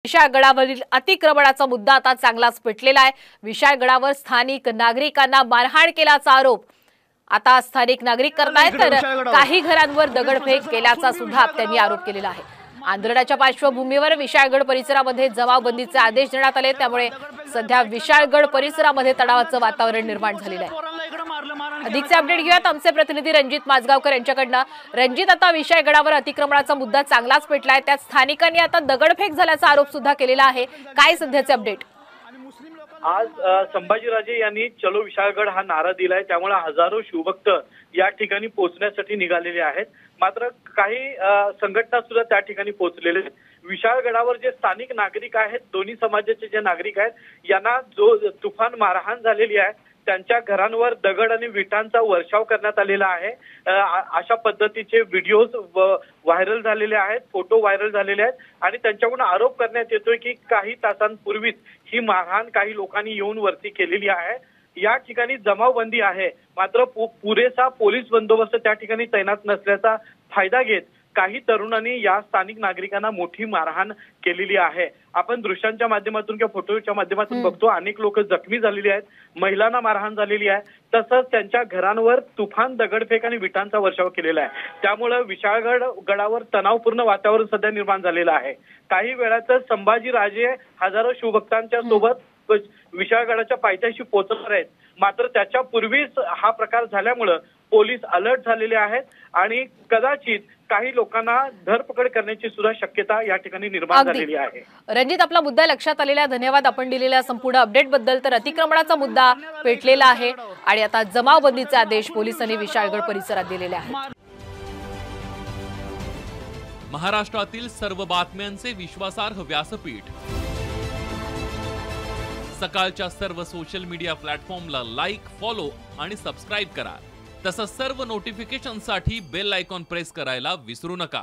विशाळगडावरील अतिक्रमणाचा मुद्दा आता चांगलाच पेटलेला आहे। विशाळगडावर स्थानिक नागरिकांना मारहाण केल्याचा आरोप आता स्थानिक नागरिक करतायत, तर काही घरांवर दगडफेक केल्याचा सुद्धा त्यांनी आरोप केलेला आहे। आंदोलनाच्या पार्श्वभूमीवर विशाळगड परिसरामध्ये जमावबंदीचे आदेश देण्यात आले, त्यामुळे सध्या विशाळगड परिसरामध्ये तणावाचं वातावरण निर्माण झालेलं आहे। अधिकचे अपडेट घेऊयात आमचे प्रतिनिधी रणजित माजगावकर यांच्याकडनं। रणजित, आता विशाळगडावर अतिक्रमणाचा मुद्दा चांगलाच पेटलाय, त्यात स्थानिकांनी आता दगडफेक झाल्याचा आरोप सुद्धा केलेला आहे, काय सध्याचे अपडेट? आज संभाजीराजे यांनी चलो विशाळगड हा नारा दिलाय, त्यामुळे हजारो शिवभक्त या ठिकाणी पोहोचण्यासाठी निघालेले आहेत। मात्र काही संघटना सुद्धा त्या ठिकाणी पोहोचलेले आहेत। विशाळगडावर जे स्थानिक नागरिक आहेत, दोन्ही समाजाचे जे नागरिक आहेत, यांना जो तुफान मारहाण झालेली आहे, त्यांच्या घरांवर दगड आणि विटांचा वर्षाव करण्यात आलेला आहे। अशा पद्धतीचे व्हिडिओज व्हायरल झालेले आहेत, फोटो व्हायरल झालेले आहेत आणि त्यांच्याकडून आरोप करण्यात येतोय की काही तासांपूर्वीच ही मारहाण काही लोकांनी येऊन वरती केलेली आहे। या ठिकाणी जमावबंदी आहे, मात्र पुरेसा पोलीस बंदोबस्त त्या ठिकाणी तैनात नसल्याचा फायदा घेत काही तरुणांनी या स्थानिक नागरिकांना मोठी मारहाण केलेली आहे। आपण दृश्यांच्या माध्यमातून किंवा फोटोच्या माध्यमातून बघतो, अनेक लोक जखमी झालेली आहेत, महिलांना मारहाण झालेली आहे, तसंच त्यांच्या घरांवर तुफान दगडफेक आणि विटांचा वर्षाव केलेला आहे। त्यामुळे विशाळगड गडावर तणावपूर्ण वातावरण सध्या निर्माण झालेलं आहे। काही वेळातच संभाजीराजे हजारो शिवभक्तांच्या सोबत विशाळगडाच्या पायथ्याशी पोहोचणार आहेत, मात्र त्याच्या पूर्वीच हा प्रकार झाल्यामुळे पोलीस अलर्ट झालेले आहेत आणि कदाचित काही लोकांना धरपकड करण्याची सुद्धा शक्यता या ठिकाणी निर्माण झालेली आहे। रणजित, आपला मुद्दा लक्षात आलेला, धन्यवाद आपण दिलेल्या संपूर्ण अपडेट बद्दल। तर अतिक्रमणाचा मुद्दा पेटलेला आहे आणि आता जमावबंदीचे आदेश पोलिसांनी विशाळगड परिसरात दिलेले आहेत। महाराष्ट्रातील सर्व बातम्यांचे विश्वासार्ह व्यासपीठ, सकाळच्या सर्व सोशल मीडिया प्लॅटफॉर्मला लाईक, फॉलो आणि सबस्क्राईब करा। तसंच सर्व नोटिफिकेशनसाठी बेल आयकॉन प्रेस करायला विसरू नका।